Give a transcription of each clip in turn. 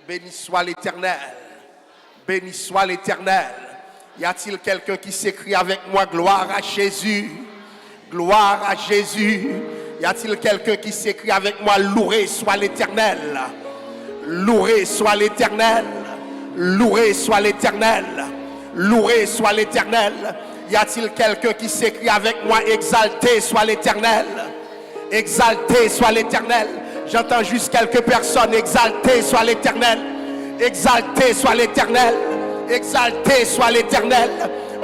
Béni soit l'Éternel. Béni soit l'Éternel. Y a-t-il quelqu'un qui s'écrie avec moi gloire à Jésus? Gloire à Jésus. Y a-t-il quelqu'un qui s'écrit avec moi loué soit l'Éternel? Loué soit l'Éternel. Loué soit l'Éternel. Loué soit l'Éternel. Y a-t-il quelqu'un qui s'écrit avec moi exalté soit l'Éternel? Exalté soit l'Éternel. J'entends juste quelques personnes. Exalté soit l'Éternel. Exalté soit l'Éternel. Exalté soit l'Éternel.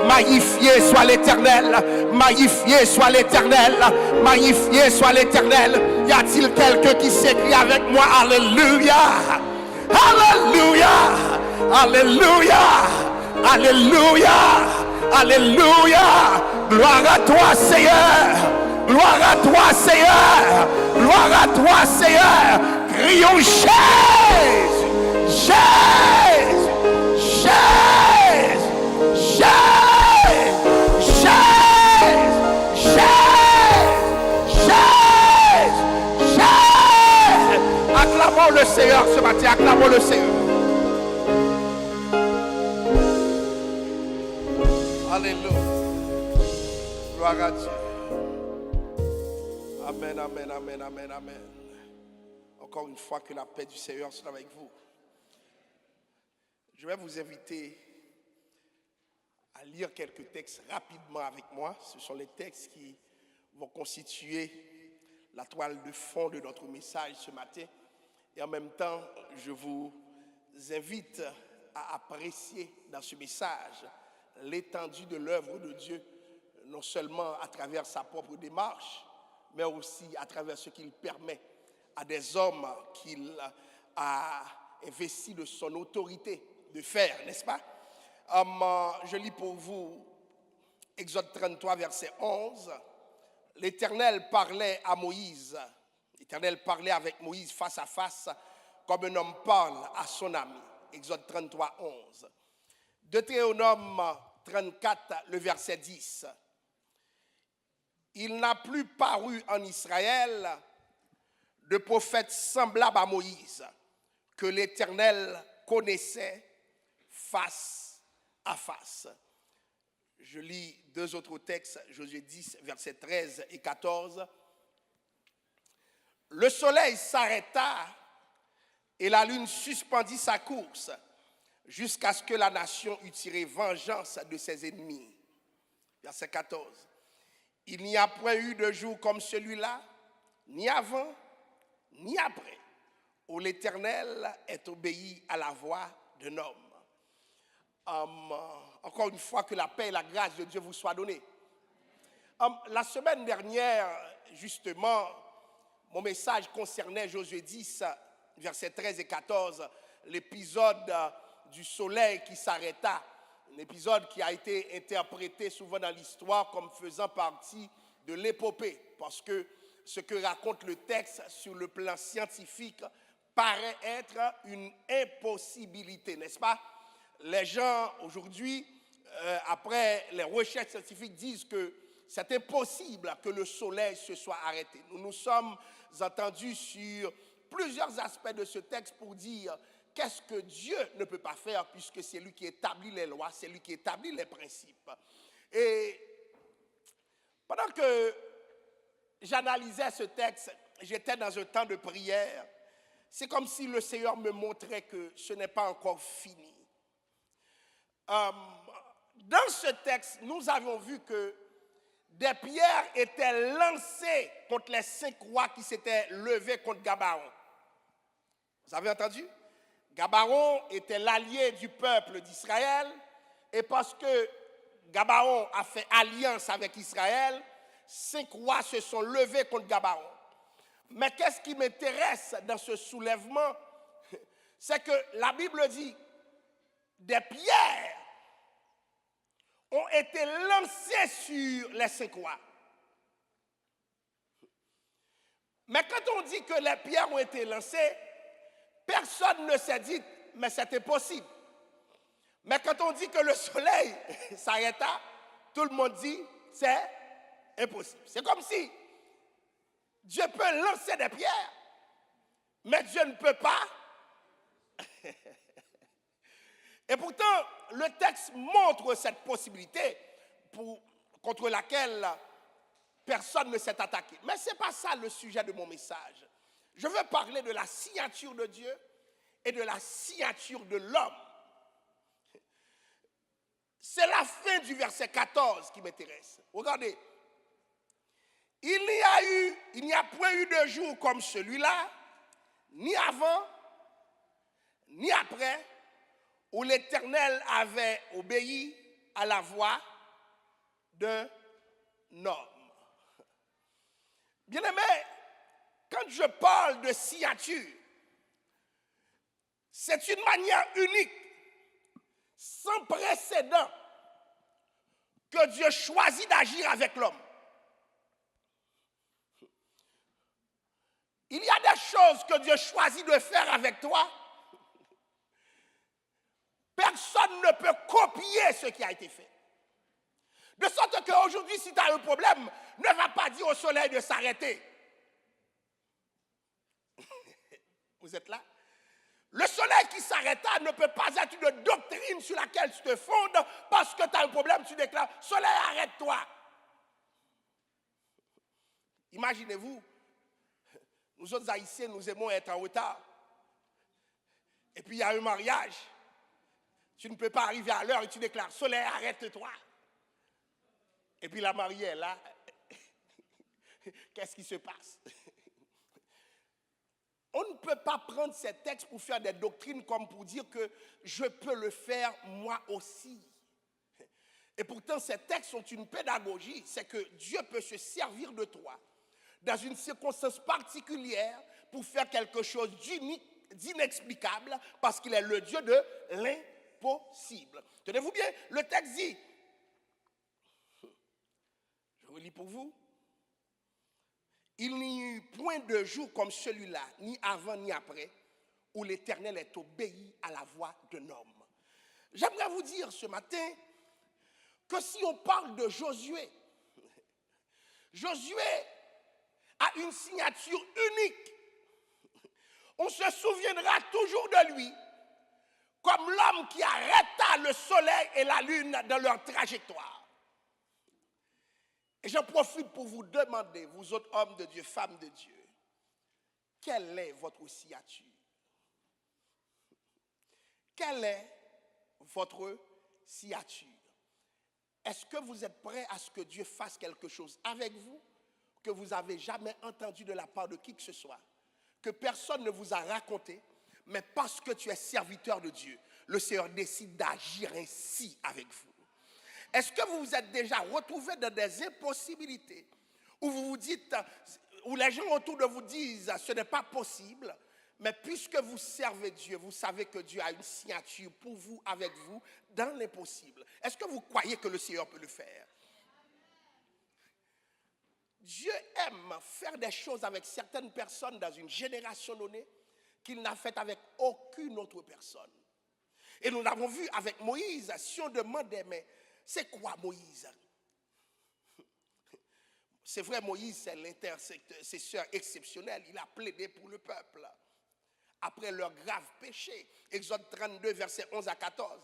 Magnifié soit l'Éternel. Magnifié soit l'Éternel. Magnifié soit l'Éternel. Y a-t-il quelqu'un qui s'écrie avec moi? Alléluia. Alléluia. Alléluia. Alléluia. Alléluia. Gloire à toi, Seigneur. Gloire à toi, Seigneur. Gloire à toi, Seigneur. Crions Jésus. Jésus. Jésus. Jésus. Jésus. Jésus. Acclamons le Seigneur ce matin. Acclamons le Seigneur. Alléluia. Gloire à Dieu. Amen, amen, amen, amen, amen. Encore une fois, que la paix du Seigneur soit avec vous. Je vais vous inviter à lire quelques textes rapidement avec moi. Ce sont les textes qui vont constituer la toile de fond de notre message ce matin. Et en même temps, je vous invite à apprécier dans ce message l'étendue de l'œuvre de Dieu, non seulement à travers sa propre démarche, mais aussi à travers ce qu'il permet à des hommes qu'il a investis de son autorité de faire, n'est-ce pas? Je lis pour vous Exode 33, verset 11. L'Éternel parlait à Moïse. L'Éternel parlait avec Moïse face à face, comme un homme parle à son ami. Exode 33, 11. Deutéronome 34, le verset 10. Il n'a plus paru en Israël de prophète semblable à Moïse, que l'Éternel connaissait face à face. Je lis deux autres textes, Josué 10, versets 13 et 14. Le soleil s'arrêta et la lune suspendit sa course jusqu'à ce que la nation eût tiré vengeance de ses ennemis. Verset 14. Il n'y a point eu de jour comme celui-là, ni avant, ni après, où l'Éternel est obéi à la voix d'un homme. Encore une fois, que la paix et la grâce de Dieu vous soient données. La semaine dernière, justement, mon message concernait Josué 10, versets 13 et 14, l'épisode du soleil qui s'arrêta. Un épisode qui a été interprété souvent dans l'histoire comme faisant partie de l'épopée, parce que ce que raconte le texte sur le plan scientifique paraît être une impossibilité, n'est-ce pas? Les gens aujourd'hui, après les recherches scientifiques, disent que c'est impossible que le soleil se soit arrêté. Nous nous sommes entendus sur plusieurs aspects de ce texte pour dire qu'est-ce que Dieu ne peut pas faire, puisque c'est lui qui établit les lois, c'est lui qui établit les principes. Et pendant que j'analysais ce texte, j'étais dans un temps de prière. C'est comme si le Seigneur me montrait que ce n'est pas encore fini. Dans ce texte, nous avons vu que des pierres étaient lancées contre les 5 rois qui s'étaient levés contre Gabaon. Vous avez entendu? Gabaon était l'allié du peuple d'Israël, et parce que Gabaon a fait alliance avec Israël, 5 rois se sont levés contre Gabaon. Mais qu'est-ce qui m'intéresse dans ce soulèvement? C'est que la Bible dit des pierres ont été lancées sur les 5 rois. Mais quand on dit que les pierres ont été lancées, personne ne s'est dit, mais c'était possible. Mais quand on dit que le soleil s'arrêta, tout le monde dit, c'est impossible. C'est comme si Dieu peut lancer des pierres, mais Dieu ne peut pas le texte montre cette possibilité contre laquelle personne ne s'est attaqué. Mais ce n'est pas ça le sujet de mon message. Je veux parler de la signature de Dieu et de la signature de l'homme. C'est la fin du verset 14 qui m'intéresse. Regardez. Il n'y a point eu de jour comme celui-là, ni avant, ni après, où l'Éternel avait obéi à la voix d'un homme. Bien-aimé, quand je parle de signature, c'est une manière unique, sans précédent, que Dieu choisit d'agir avec l'homme. Il y a des choses que Dieu choisit de faire avec toi. Personne ne peut copier ce qui a été fait. De sorte qu'aujourd'hui, si tu as un problème, ne va pas dire au soleil de s'arrêter. Vous êtes là? Le soleil qui s'arrêta ne peut pas être une doctrine sur laquelle tu te fondes parce que tu as un problème, tu déclares « Soleil, arrête-toi ». Imaginez-vous, nous autres Haïtiens, nous aimons être en retard. Et puis il y a un mariage. Tu ne peux pas arriver à l'heure et tu déclares « Soleil, arrête-toi ». Et puis la mariée est là. Qu'est-ce qui se passe? On ne peut pas prendre ces textes pour faire des doctrines comme pour dire que je peux le faire moi aussi. Et pourtant, ces textes sont une pédagogie. C'est que Dieu peut se servir de toi dans une circonstance particulière pour faire quelque chose d'unique, d'inexplicable, parce qu'il est le Dieu de l'impossible. Tenez-vous bien, le texte dit, je relis pour vous, il n'y eut point de jour comme celui-là, ni avant ni après, où l'Éternel est obéi à la voix d'un homme. J'aimerais vous dire ce matin que si on parle de Josué, Josué a une signature unique. On se souviendra toujours de lui comme l'homme qui arrêta le soleil et la lune dans leur trajectoire. Et j'en profite pour vous demander, vous autres hommes de Dieu, femmes de Dieu, quelle est votre signature? Quelle est votre signature? Est-ce que vous êtes prêts à ce que Dieu fasse quelque chose avec vous que vous n'avez jamais entendu de la part de qui que ce soit, que personne ne vous a raconté, mais parce que tu es serviteur de Dieu, le Seigneur décide d'agir ainsi avec vous? Est-ce que vous vous êtes déjà retrouvé dans des impossibilités où vous vous dites, où les gens autour de vous disent ce n'est pas possible, mais puisque vous servez Dieu, vous savez que Dieu a une signature pour vous, avec vous, dans l'impossible. Est-ce que vous croyez que le Seigneur peut le faire? Dieu aime faire des choses avec certaines personnes dans une génération donnée qu'il n'a fait avec aucune autre personne. Et nous l'avons vu avec Moïse. Si on demandait, mais c'est quoi Moïse? C'est vrai, Moïse, c'est l'intercesseur exceptionnel. Il a plaidé pour le peuple après leur grave péché. Exode 32, versets 11 à 14.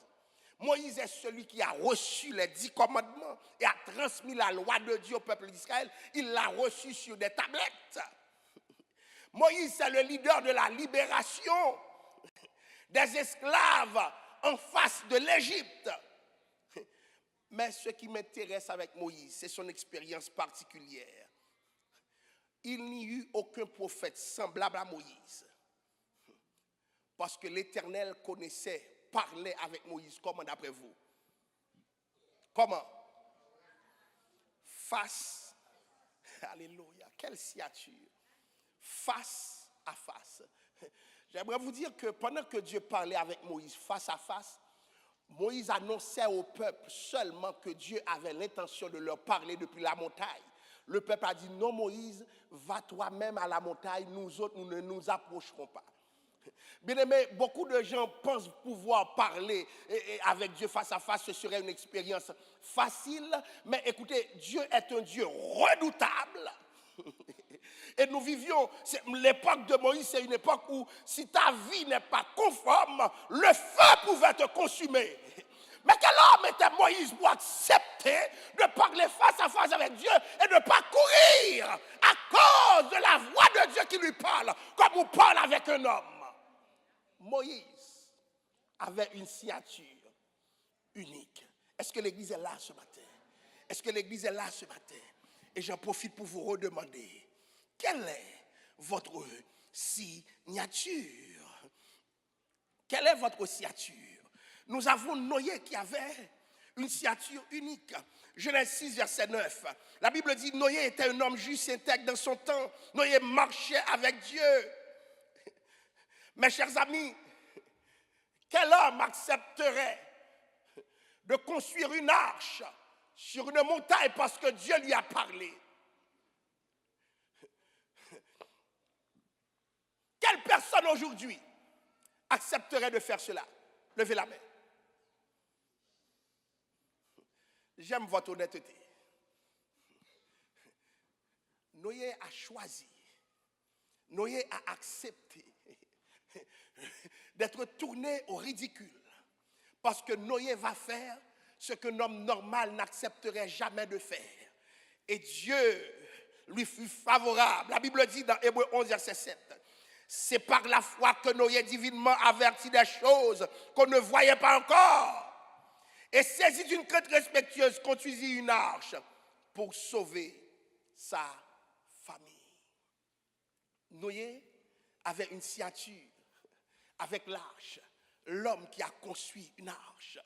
Moïse est celui qui a reçu les 10 commandements et a transmis la loi de Dieu au peuple d'Israël. Il l'a reçu sur des tablettes. Moïse, c'est le leader de la libération des esclaves en face de l'Égypte. Mais ce qui m'intéresse avec Moïse, c'est son expérience particulière. Il n'y eut aucun prophète semblable à Moïse. Parce que l'Éternel connaissait, parlait avec Moïse. Comment d'après vous? Comment? Face. Alléluia. Quelle signature. Face à face. J'aimerais vous dire que pendant que Dieu parlait avec Moïse face à face, Moïse annonçait au peuple seulement que Dieu avait l'intention de leur parler depuis la montagne. Le peuple a dit, non Moïse, va toi-même à la montagne, nous autres, nous ne nous approcherons pas. Bien aimé, beaucoup de gens pensent pouvoir parler avec Dieu face à face, ce serait une expérience facile, mais écoutez, Dieu est un Dieu redoutable. Et nous vivions, l'époque de Moïse, c'est une époque où si ta vie n'est pas conforme, le feu pouvait te consumer. Mais quel homme était Moïse pour accepter de parler face à face avec Dieu et de ne pas courir à cause de la voix de Dieu qui lui parle, comme on parle avec un homme? Moïse avait une signature unique. Est-ce que l'Église est là ce matin? Est-ce que l'Église est là ce matin? Et j'en profite pour vous redemander, quelle est votre signature? Quelle est votre signature? Nous avons Noé qui avait une signature unique. Genèse 6, verset 9. La Bible dit, Noé était un homme juste, intègre dans son temps. Noé marchait avec Dieu. Mes chers amis, quel homme accepterait de construire une arche sur une montagne parce que Dieu lui a parlé? Quelle personne aujourd'hui accepterait de faire cela? Levez la main. J'aime votre honnêteté. Noé a choisi, Noé a accepté d'être tourné au ridicule parce que Noé va faire ce qu'un homme normal n'accepterait jamais de faire. Et Dieu lui fut favorable. La Bible dit dans Hébreux 11, verset 7, c'est par la foi que Noé divinement avertit des choses qu'on ne voyait pas encore. Et saisi d'une crainte respectueuse, construisit une arche pour sauver sa famille. Noé avait une signature avec l'arche, l'homme qui a construit une arche.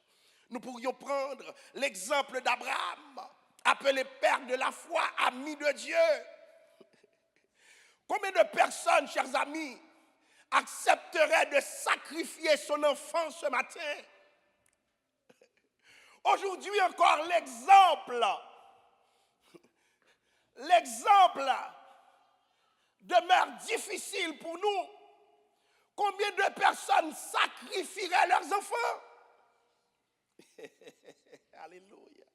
Nous pourrions prendre l'exemple d'Abraham, appelé père de la foi, ami de Dieu. Combien de personnes, chers amis, accepteraient de sacrifier son enfant ce matin? Aujourd'hui encore, l'exemple demeure difficile pour nous. Combien de personnes sacrifieraient leurs enfants? Alléluia.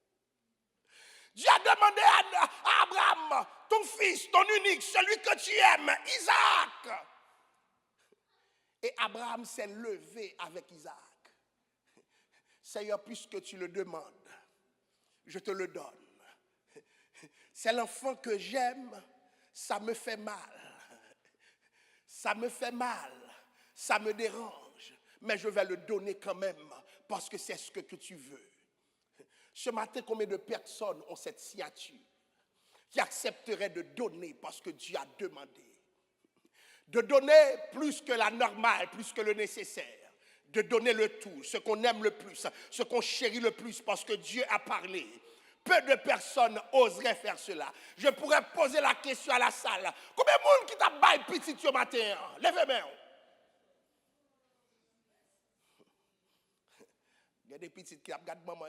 Dieu a demandé à Abraham, ton fils, ton unique, celui que tu aimes, Isaac. Et Abraham s'est levé avec Isaac. Seigneur, puisque tu le demandes, je te le donne. C'est l'enfant que j'aime, ça me fait mal. Ça me fait mal, ça me dérange, mais je vais le donner quand même parce que c'est ce que tu veux. Ce matin, combien de personnes ont cette signature qui accepteraient de donner parce que Dieu a demandé? De donner plus que la normale, plus que le nécessaire. De donner le tout, ce qu'on aime le plus, ce qu'on chérit le plus parce que Dieu a parlé. Peu de personnes oseraient faire cela. Je pourrais poser la question à la salle. Combien de monde qui t'a baillé petit ce matin? Levez-moi. Il y a des petites qui regardent maman.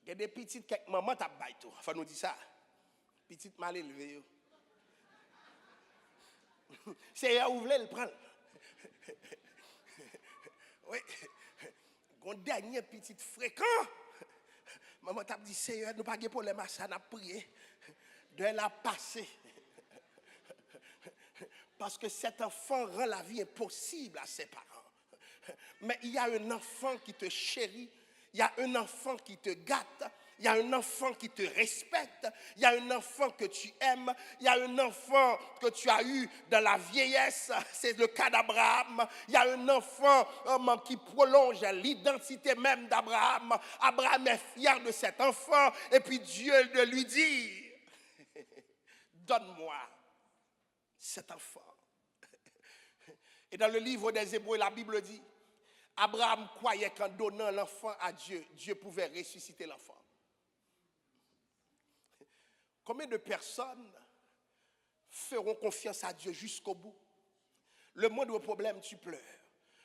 Il y a des petites qui maman t'a baillé tout. Enfin nous dit ça. Petite mal élevée. C'est là où vous voulez le prendre. Oui. Mon dernier petit fréquent, maman t'a dit, Seigneur, nous pas de problème à ça, nous avons prié. De la passer. Parce que cet enfant rend la vie impossible à ses parents. Mais il y a un enfant qui te chérit, il y a un enfant qui te gâte, il y a un enfant qui te respecte, il y a un enfant que tu aimes, il y a un enfant que tu as eu dans la vieillesse, c'est le cas d'Abraham. Il y a un enfant qui prolonge l'identité même d'Abraham. Abraham est fier de cet enfant et puis Dieu lui dit, donne-moi cet enfant. Et dans le livre des Hébreux, la Bible dit, Abraham croyait qu'en donnant l'enfant à Dieu, Dieu pouvait ressusciter l'enfant. Combien de personnes feront confiance à Dieu jusqu'au bout? Le moindre problème, tu pleures.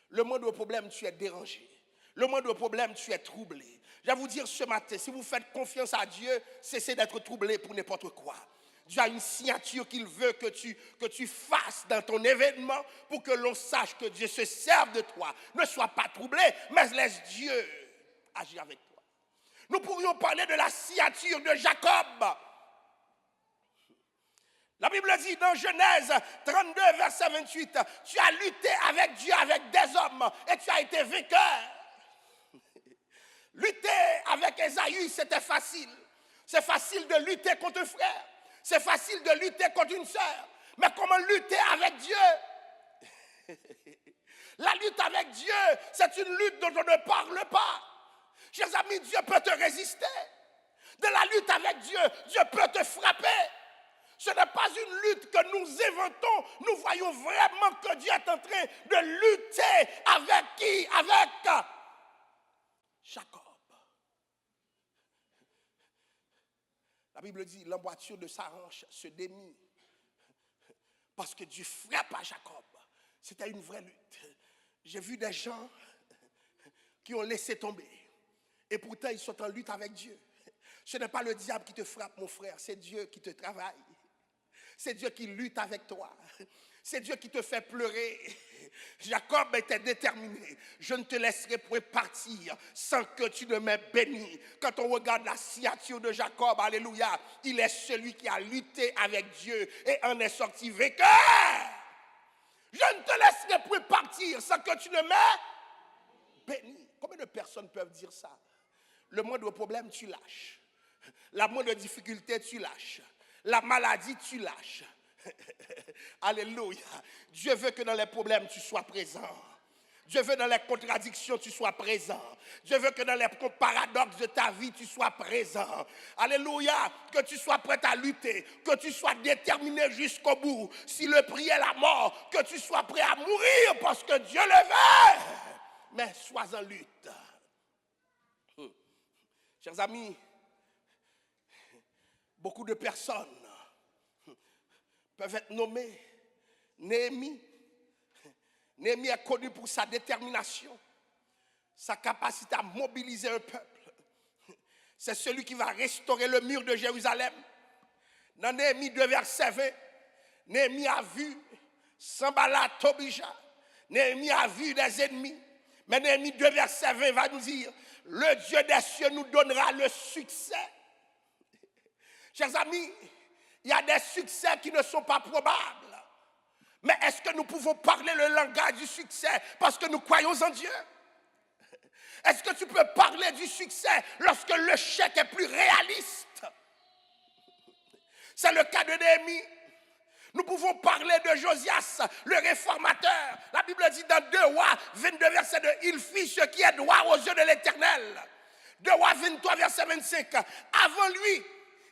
Le moindre problème, tu es dérangé. Le moindre problème, tu es troublé. Je vais vous dire ce matin, si vous faites confiance à Dieu, cessez d'être troublé pour n'importe quoi. Dieu a une signature qu'il veut que tu fasses dans ton événement pour que l'on sache que Dieu se serve de toi. Ne sois pas troublé, mais laisse Dieu agir avec toi. Nous pourrions parler de la signature de Jacob. La Bible dit dans Genèse 32, verset 28, tu as lutté avec Dieu, avec des hommes, et tu as été vainqueur. Lutter avec Ésaü, c'était facile. C'est facile de lutter contre un frère. C'est facile de lutter contre une sœur. Mais comment lutter avec Dieu? La lutte avec Dieu, c'est une lutte dont on ne parle pas. Chers amis, Dieu peut te résister. De la lutte avec Dieu, Dieu peut te frapper. Ce n'est pas une lutte que nous inventons. Nous voyons vraiment que Dieu est en train de lutter avec qui? Avec Jacob. La Bible dit, l'emboîture de sa hanche se démit parce que Dieu frappe à Jacob. C'était une vraie lutte. J'ai vu des gens qui ont laissé tomber. Et pourtant, ils sont en lutte avec Dieu. Ce n'est pas le diable qui te frappe, mon frère. C'est Dieu qui te travaille. C'est Dieu qui lutte avec toi. C'est Dieu qui te fait pleurer. Jacob était déterminé. Je ne te laisserai point partir sans que tu ne m'aies béni. Quand on regarde la signature de Jacob, alléluia, il est celui qui a lutté avec Dieu et en est sorti vainqueur. Je ne te laisserai point partir sans que tu ne m'aies béni. Combien de personnes peuvent dire ça? Le moindre problème, tu lâches. La moindre difficulté, tu lâches. La maladie, tu lâches. Alléluia. Dieu veut que dans les problèmes, tu sois présent. Dieu veut dans les contradictions, tu sois présent. Dieu veut que dans les paradoxes de ta vie, tu sois présent. Alléluia. Que tu sois prêt à lutter. Que tu sois déterminé jusqu'au bout. Si le prix est la mort, que tu sois prêt à mourir parce que Dieu le veut. Mais sois en lutte. Chers amis, beaucoup de personnes peuvent être nommées Néhémie. Néhémie est connu pour sa détermination, sa capacité à mobiliser un peuple. C'est celui qui va restaurer le mur de Jérusalem. Dans Néhémie 2, verset 20, Néhémie a vu Sanballat, Tobija. Néhémie a vu des ennemis. Mais Néhémie 2, verset 20 va nous dire, le Dieu des cieux nous donnera le succès. Chers amis, il y a des succès qui ne sont pas probables. Mais est-ce que nous pouvons parler le langage du succès parce que nous croyons en Dieu? Est-ce que tu peux parler du succès lorsque l'échec est plus réaliste? C'est le cas de Néhémie. Nous pouvons parler de Josias, le réformateur. La Bible dit dans 2 Rois 22, verset 2, il fit ce qui est droit aux yeux de l'Éternel. 2 Rois 23, verset 25, avant lui,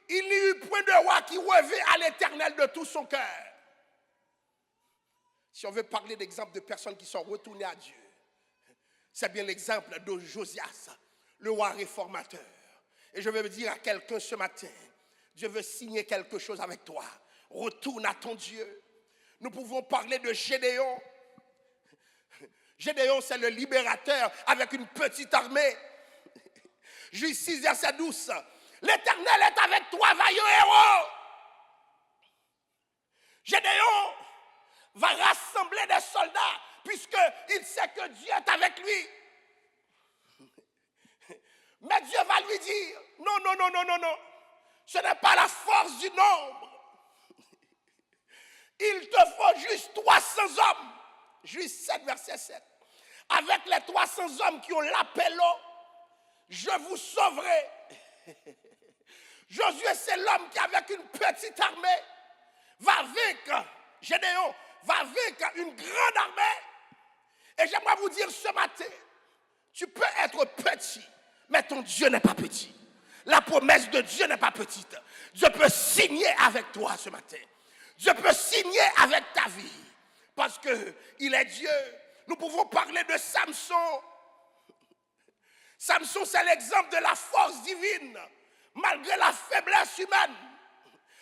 il n'y eut point de roi qui revint à l'Éternel de tout son cœur. Si on veut parler d'exemples de personnes qui sont retournées à Dieu, c'est bien l'exemple de Josias, le roi réformateur. Et je veux dire à quelqu'un ce matin, Dieu veut signer quelque chose avec toi. Retourne à ton Dieu. Nous pouvons parler de Gédéon. Gédéon, c'est le libérateur avec une petite armée. Juge 6, verset 12. L'Éternel est avec toi, vaillant héros. Gédéon va rassembler des soldats puisqu'il sait que Dieu est avec lui. Mais Dieu va lui dire, non, non, non, non, non, non. Ce n'est pas la force du nombre. Il te faut juste 300 hommes. Juste 7, verset 7. Avec les 300 hommes qui ont l'appel, je vous sauverai. Josué, c'est l'homme qui, avec une petite armée, va vaincre. Gédéon va vaincre une grande armée. Et j'aimerais vous dire ce matin, tu peux être petit, mais ton Dieu n'est pas petit. La promesse de Dieu n'est pas petite. Dieu peut signer avec toi ce matin. Dieu peut signer avec ta vie. Parce qu'il est Dieu. Nous pouvons parler de Samson. Samson, c'est l'exemple de la force divine, malgré la faiblesse humaine.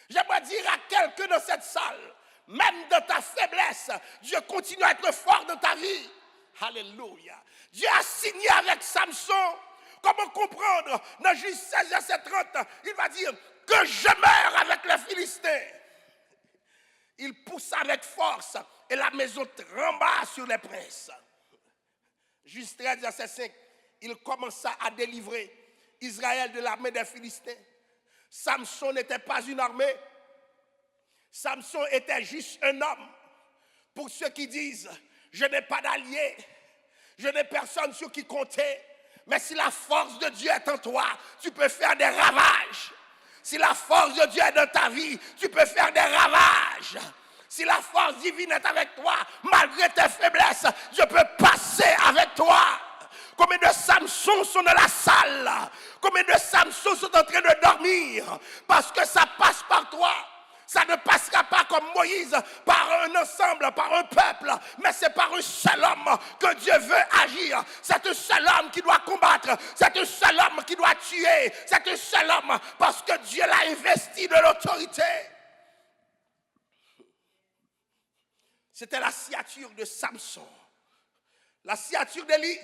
J'aimerais dire à quelqu'un dans cette salle, même dans ta faiblesse, Dieu continue à être fort dans ta vie. Alléluia. Dieu a signé avec Samson. Comment comprendre? Dans Juge 16, verset 30, il va dire que je meurs avec les Philistins. Il poussa avec force et la maison trembla sur les princes. Juge 13, verset 5, il commença à délivrer Israël de l'armée des Philistins. Samson n'était pas une armée. Samson était juste un homme. Pour ceux qui disent, je n'ai pas d'allié, je n'ai personne sur qui compter, mais si la force de Dieu est en toi, tu peux faire des ravages. Si la force de Dieu est dans ta vie, tu peux faire des ravages. Si la force divine est avec toi, malgré tes faiblesses, Dieu peut passer avec toi. Combien de Samsons sont dans la salle? Combien de Samsons sont en train de dormir? Parce que ça passe par toi. Ça ne passera pas comme Moïse par un ensemble, par un peuple, mais c'est par un seul homme que Dieu veut agir. C'est un seul homme qui doit combattre, c'est un seul homme qui doit tuer, c'est un seul homme parce que Dieu l'a investi de l'autorité. C'était la signature de Samson. La signature d'Élie.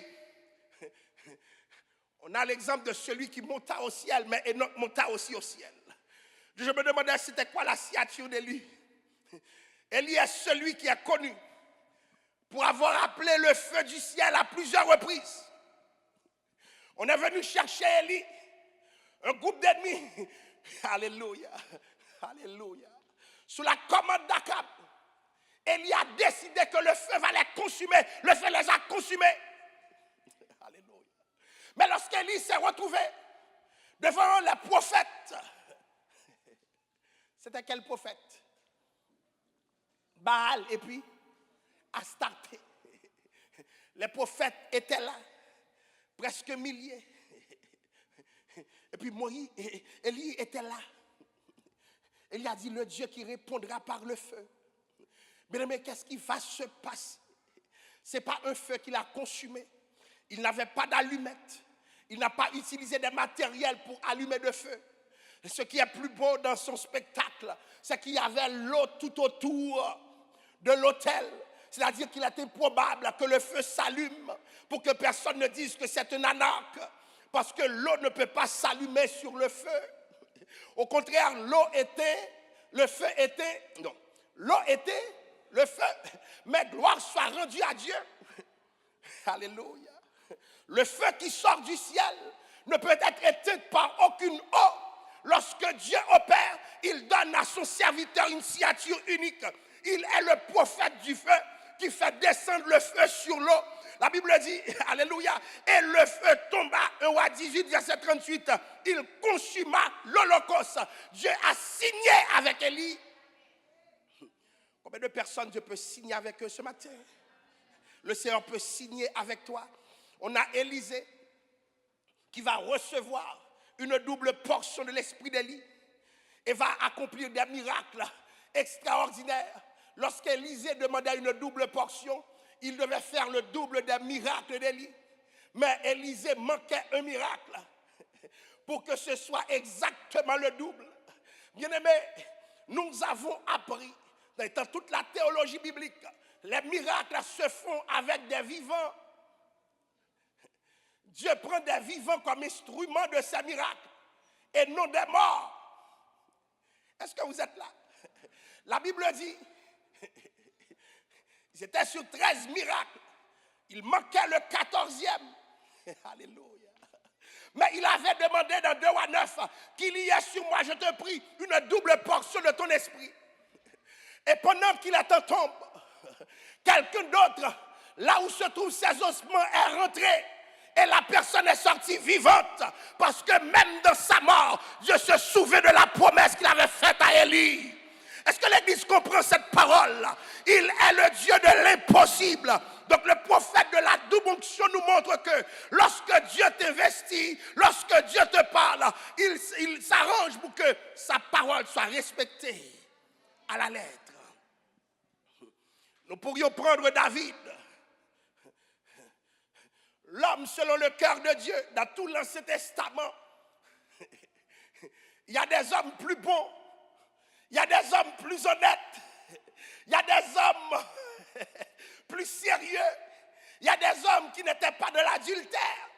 On a l'exemple de celui qui monta au ciel, mais Enoch monta aussi au ciel. Je me demandais c'était quoi la signature d'Élie. Élie est celui qui est connu pour avoir appelé le feu du ciel à plusieurs reprises. On est venu chercher Élie, un groupe d'ennemis. Alléluia, alléluia. Sous la commande d'Akab, Élie a décidé que le feu va les consumer. Le feu les a consumés. Alléluia. Mais lorsqu'Élie s'est retrouvé devant les prophètes, c'était quel prophète? Baal et puis Astarté. Les prophètes étaient là, presque milliers. Et puis Moïse, Élie était là. Élie a dit, le Dieu qui répondra par le feu. Bien aimé, qu'est-ce qui va se passer? Ce n'est pas un feu qu'il a consumé. Il n'avait pas d'allumette. Il n'a pas utilisé des matériels pour allumer le feu. Et ce qui est plus beau dans son spectacle, c'est qu'il y avait l'eau tout autour de l'autel. C'est-à-dire qu'il était probable que le feu s'allume pour que personne ne dise que c'est un anarque. Parce que l'eau ne peut pas s'allumer sur le feu. Au contraire, le feu était, le feu. Mais gloire soit rendue à Dieu. Alléluia. Le feu qui sort du ciel ne peut être éteint par aucune eau. Lorsque Dieu opère, il donne à son serviteur une signature unique. Il est le prophète du feu qui fait descendre le feu sur l'eau. La Bible dit, alléluia, et le feu tomba, 1 Roi 18, verset 38, il consuma l'holocauste. Dieu a signé avec Élie. Combien de personnes Dieu peut signer avec eux ce matin? Le Seigneur peut signer avec toi. On a Élisée qui va recevoir une double portion de l'esprit d'Élie et va accomplir des miracles extraordinaires. Lorsqu'Élisée demandait une double portion, il devait faire le double des miracles d'Élie. Mais Élisée manquait un miracle pour que ce soit exactement le double. Bien-aimés, nous avons appris dans toute la théologie biblique, les miracles se font avec des vivants. Dieu prend des vivants comme instrument de ces miracles et non des morts. Est-ce que vous êtes là? La Bible dit, ils étaient sur 13 miracles. Il manquait le 14e. Alléluia. Mais il avait demandé dans 2 Rois 9 qu'il y ait sur moi, je te prie, une double portion de ton esprit. Et pendant qu'il est en tombe, quelqu'un d'autre, là où se trouvent ses ossements, est rentré. Et la personne est sortie vivante. Parce que même dans sa mort, Dieu se souvient de la promesse qu'il avait faite à Élie. Est-ce que l'Église comprend cette parole? Il est le Dieu de l'impossible. Donc le prophète de la double onction nous montre que lorsque Dieu t'investit, lorsque Dieu te parle, il s'arrange pour que sa parole soit respectée à la lettre. Nous pourrions prendre David, l'homme selon le cœur de Dieu, dans tout l'Ancien Testament. Il y a des hommes plus bons, il y a des hommes plus honnêtes, il y a des hommes plus sérieux, il y a des hommes qui n'étaient pas de l'adultère,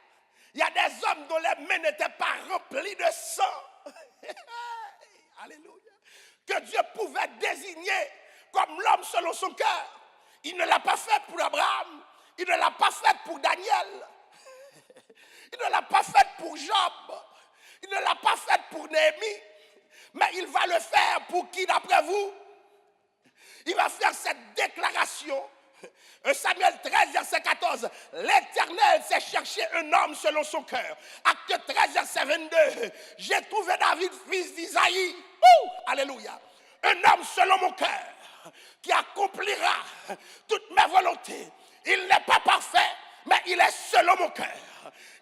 il y a des hommes dont les mains n'étaient pas remplies de sang. Alléluia. Que Dieu pouvait désigner comme l'homme selon son cœur. Il ne l'a pas fait pour Abraham, il ne l'a pas fait pour Daniel, il ne l'a pas fait pour Job, il ne l'a pas fait pour Néhémie, mais il va le faire pour qui d'après vous? Il va faire cette déclaration. 1 Samuel 13, verset 14. L'Éternel s'est cherché un homme selon son cœur. Acte 13, verset 22. J'ai trouvé David, fils d'Isaïe. Alléluia. Un homme selon mon cœur qui accomplira toutes mes volontés. Il n'est pas parfait, mais il est selon mon cœur.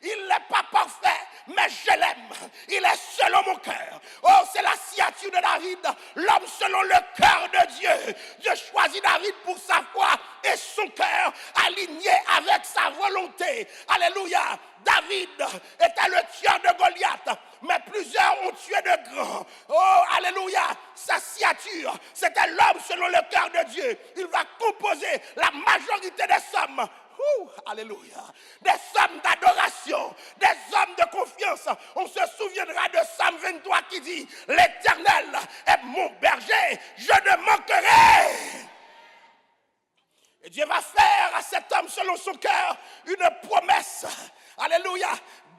Il n'est pas parfait, mais je l'aime. Il est selon mon cœur. Oh, c'est la signature de David, l'homme selon le cœur de Dieu. Dieu choisit David pour sa foi et son cœur aligné avec sa volonté. Alléluia. David était le tueur de Goliath, mais plusieurs ont tué de grands. Oh, alléluia. Sa signature, c'était l'homme selon le cœur de Dieu. Il va composer la majorité des sommes. Alléluia. Des sommes d'adoration, des hommes de confiance. On se souviendra de Psaume 23 qui dit: l'Éternel est mon berger, je ne manquerai. Et Dieu va faire à cet homme selon son cœur une promesse. Alléluia.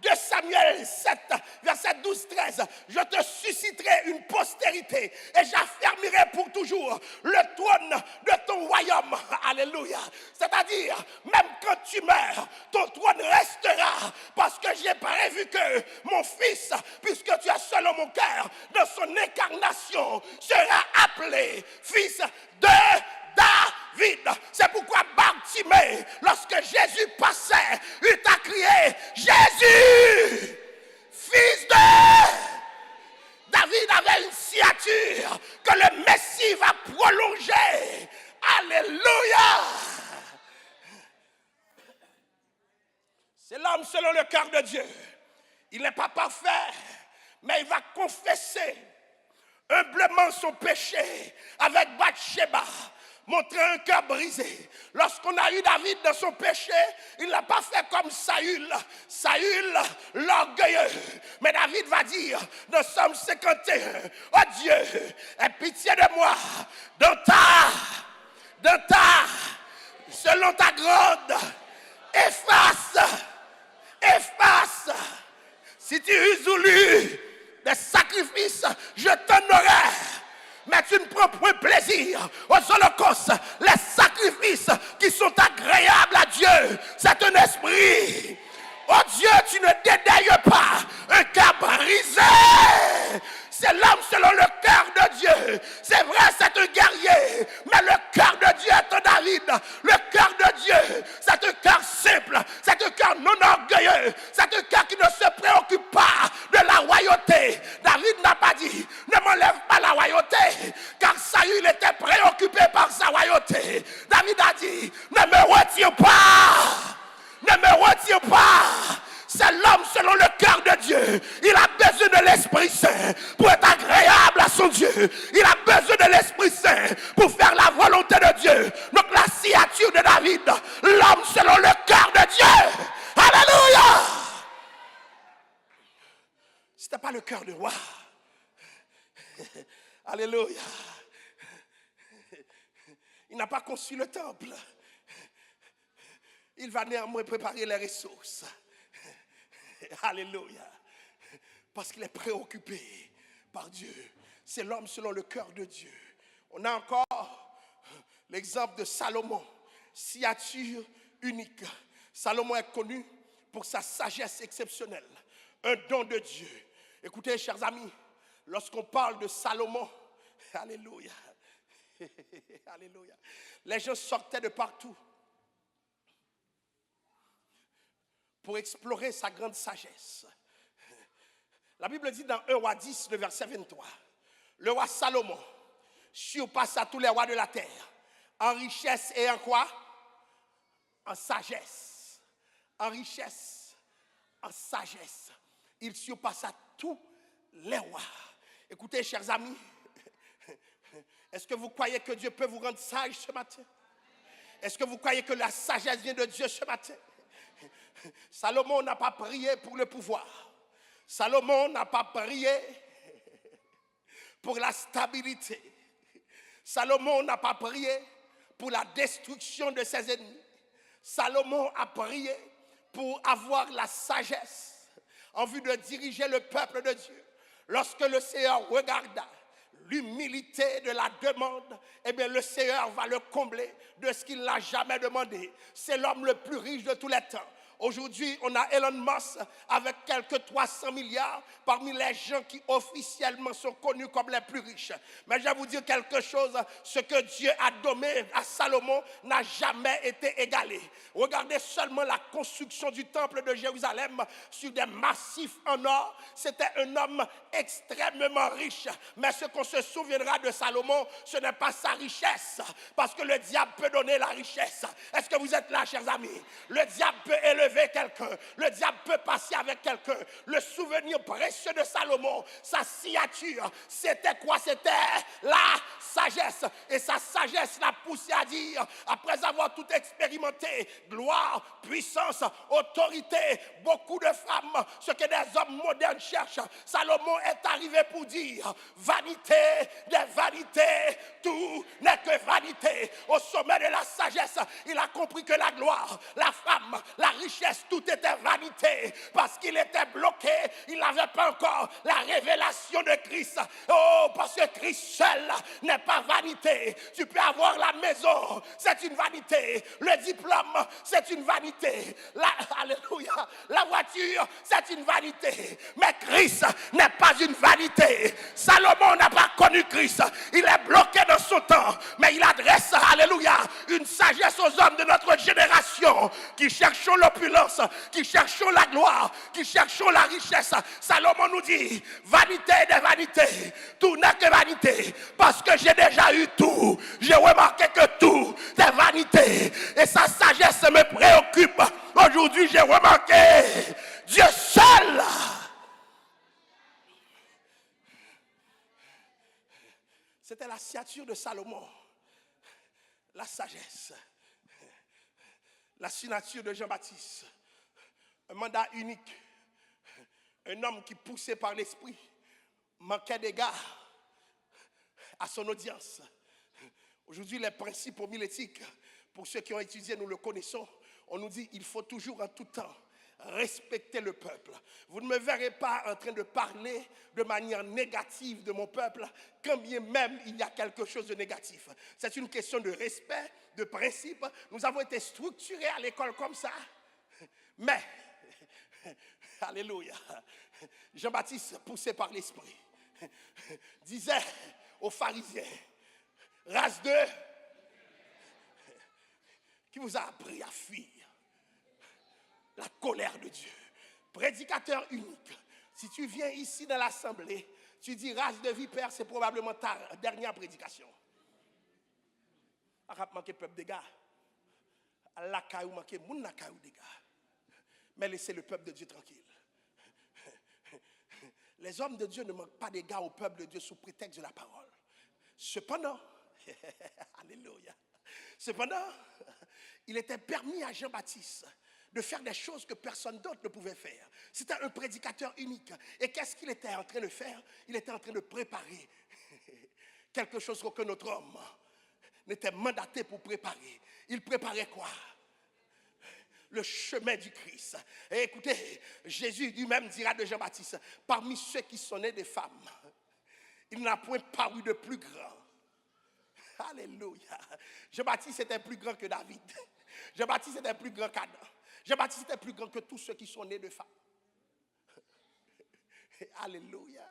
2 Samuel 7, verset 12-13. Je te susciterai une postérité et j'affermirai pour toujours le trône de ton royaume. Alléluia. C'est-à-dire, même quand tu meurs, ton trône restera, parce que j'ai prévu que mon fils, puisque tu es selon mon cœur, dans son incarnation, sera appelé fils de David. C'est pourquoi Bartimée, lorsque Jésus passait, il t'a crié: Jésus, fils de David, avait une signature que le Messie va prolonger. Alléluia. C'est l'homme selon le cœur de Dieu. Il n'est pas parfait, mais il va confesser humblement son péché avec Bathsheba, montrer un cœur brisé. Lorsqu'on a eu David dans son péché, il n'a pas fait comme Saül, l'orgueilleux. Mais David va dire dans Psaume 51, oh Dieu, aie pitié de moi, selon ta grande, efface. Si tu eus voulu des sacrifices, je t'en aurais. Mais tu ne prends point plaisir aux holocaustes, les sacrifices qui sont agréables à Dieu. C'est un esprit. Oh Dieu, tu ne dédaignes pas un cœur brisé. C'est l'homme selon le cœur de Dieu. C'est vrai, c'est un guerrier, mais le cœur de Dieu est un David. Le cœur de Dieu, c'est un cœur simple, c'est un cœur non orgueilleux, c'est un cœur qui ne se préoccupe pas de la royauté. David n'a pas dit: ne m'enlève pas la royauté, car Saül était préoccupé par sa royauté. David a dit: ne me retire pas. Ne me retire pas. C'est l'homme selon le cœur de Dieu. Il a besoin de l'Esprit Saint pour être agréable à son Dieu. Il a besoin de l'Esprit Saint pour faire la volonté de Dieu. Donc la signature de David, l'homme selon le cœur de Dieu. Alléluia. C'était pas le cœur du roi. Alléluia. Il n'a pas conçu le temple. Il va néanmoins préparer les ressources. Alléluia. Parce qu'il est préoccupé par Dieu. C'est l'homme selon le cœur de Dieu. On a encore l'exemple de Salomon. Signature unique. Salomon est connu pour sa sagesse exceptionnelle. Un don de Dieu. Écoutez, chers amis, lorsqu'on parle de Salomon, alléluia. Alléluia. Les gens sortaient de partout pour explorer sa grande sagesse. La Bible dit dans 1 roi 10, le verset 23, le roi Salomon surpassa tous les rois de la terre en richesse et en quoi? En sagesse. En richesse, en sagesse. Il surpassa tous les rois. Écoutez, chers amis, est-ce que vous croyez que Dieu peut vous rendre sage ce matin? Est-ce que vous croyez que la sagesse vient de Dieu ce matin? Salomon n'a pas prié pour le pouvoir. Salomon n'a pas prié pour la stabilité. Salomon n'a pas prié pour la destruction de ses ennemis. Salomon a prié pour avoir la sagesse en vue de diriger le peuple de Dieu. Lorsque le Seigneur regarda l'humilité de la demande, eh bien le Seigneur va le combler de ce qu'il n'a jamais demandé. C'est l'homme le plus riche de tous les temps. Aujourd'hui, on a Elon Musk avec quelques 300 milliards parmi les gens qui officiellement sont connus comme les plus riches. Mais je vais vous dire quelque chose, ce que Dieu a donné à Salomon n'a jamais été égalé. Regardez seulement la construction du temple de Jérusalem sur des massifs en or. C'était un homme extrêmement riche. Mais ce qu'on se souviendra de Salomon, ce n'est pas sa richesse, parce que le diable peut donner la richesse. Est-ce que vous êtes là, chers amis? Le diable peut élever quelqu'un, le diable peut passer avec quelqu'un. Le souvenir précieux de Salomon, sa signature, c'était quoi? C'était la sagesse. Et sa sagesse l'a poussé à dire, après avoir tout expérimenté, gloire, puissance, autorité, beaucoup de femmes, ce que des hommes modernes cherchent, Salomon est arrivé pour dire, vanité des vanités, tout n'est que vanité. Au sommet de la sagesse, il a compris que la gloire, la femme, la richesse, tout était vanité, parce qu'il était bloqué, il n'avait pas encore la révélation de Christ. Oh, parce que Christ seul n'est pas vanité. Tu peux avoir la maison, c'est une vanité. Le diplôme, c'est une vanité. Alléluia. La voiture, c'est une vanité. Mais Christ n'est pas une vanité. Salomon n'a pas connu Christ. Il est bloqué dans son temps. Mais il adresse, alléluia, une sagesse aux hommes de notre génération qui cherchons l'opulence, qui cherchons la gloire, qui cherchons la richesse. Salomon nous dit, vanité des vanités, tout n'est que vanité, parce que j'ai déjà eu tout. J'ai remarqué que tout est vanité, et sa sagesse me préoccupe. Aujourd'hui, j'ai remarqué Dieu seul. C'était la signature de Salomon, la sagesse. La signature de Jean-Baptiste, un mandat unique, un homme qui, poussé par l'esprit, manquait d'égard à son audience. Aujourd'hui, les principes homilétiques, pour ceux qui ont étudié, nous le connaissons, on nous dit qu'il faut toujours en tout temps respecter le peuple. Vous ne me verrez pas en train de parler de manière négative de mon peuple, quand bien même il y a quelque chose de négatif. C'est une question de respect, de principe. Nous avons été structurés à l'école comme ça. Mais, alléluia, Jean-Baptiste, poussé par l'esprit, disait aux pharisiens, race de, qui vous a appris à fuir la colère de Dieu. Prédicateur unique. Si tu viens ici dans l'assemblée, tu dis race de vipère, c'est probablement ta dernière prédication. A manqué peuple des gars. La caillou manqué moun na caillou des gars. Mais laissez le peuple de Dieu tranquille. Les hommes de Dieu ne manquent pas d'égard au peuple de Dieu sous prétexte de la parole. Cependant, alléluia. Cependant, il était permis à Jean-Baptiste de faire des choses que personne d'autre ne pouvait faire. C'était un prédicateur unique. Et qu'est-ce qu'il était en train de faire? Il était en train de préparer quelque chose qu'aucun autre homme n'était mandaté pour préparer. Il préparait quoi? Le chemin du Christ. Et écoutez, Jésus lui-même dira de Jean-Baptiste, parmi ceux qui sont nés des femmes, il n'a point paru de plus grand. Alléluia. Jean-Baptiste était plus grand que David. Jean-Baptiste était plus grand qu'Adam. Jean-Baptiste était plus grand que tous ceux qui sont nés de femmes. Alléluia.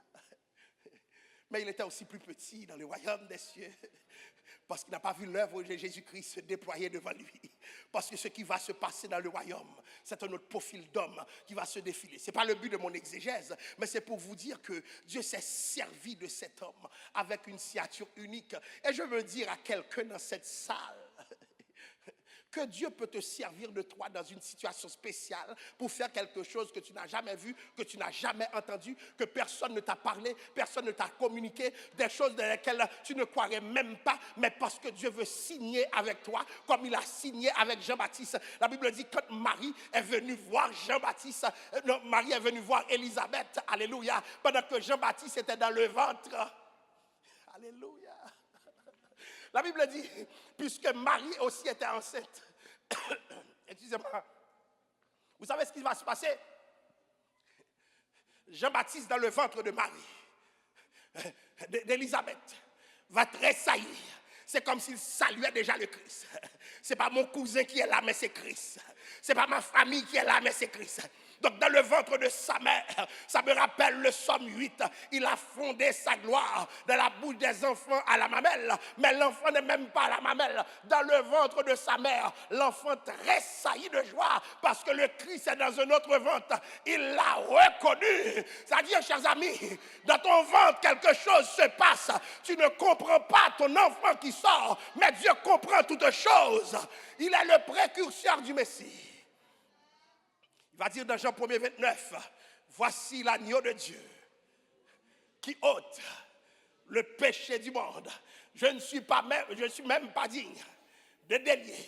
Mais il était aussi plus petit dans le royaume des cieux, parce qu'il n'a pas vu l'œuvre de Jésus-Christ se déployer devant lui. Parce que ce qui va se passer dans le royaume, c'est un autre profil d'homme qui va se défiler. Ce n'est pas le but de mon exégèse, mais c'est pour vous dire que Dieu s'est servi de cet homme avec une signature unique. Et je veux dire à quelqu'un dans cette salle, que Dieu peut te servir de toi dans une situation spéciale pour faire quelque chose que tu n'as jamais vu, que tu n'as jamais entendu, que personne ne t'a parlé, personne ne t'a communiqué, des choses dans lesquelles tu ne croirais même pas, mais parce que Dieu veut signer avec toi, comme il a signé avec Jean-Baptiste. La Bible dit que quand Marie est venue voir Jean-Baptiste, non, Marie est venue voir Élisabeth, alléluia, pendant que Jean-Baptiste était dans le ventre. Alléluia. La Bible dit, puisque Marie aussi était enceinte, excusez-moi, vous savez ce qui va se passer? Jean-Baptiste dans le ventre de Marie d'Élisabeth va tressaillir. C'est comme s'il saluait déjà le Christ. C'est pas mon cousin qui est là, mais c'est Christ. C'est pas ma famille qui est là, mais c'est Christ. Donc dans le ventre de sa mère, ça me rappelle le psaume 8, il a fondé sa gloire dans la bouche des enfants à la mamelle, mais l'enfant n'est même pas à la mamelle. Dans le ventre de sa mère, l'enfant tressaillit de joie parce que le Christ est dans un autre ventre. Il l'a reconnu. C'est-à-dire, chers amis, dans ton ventre, quelque chose se passe. Tu ne comprends pas ton enfant qui sort, mais Dieu comprend toutes choses. Il est le précurseur du Messie. Il va dire dans Jean 1er 29, voici l'agneau de Dieu qui ôte le péché du monde. Je ne suis même pas digne de délier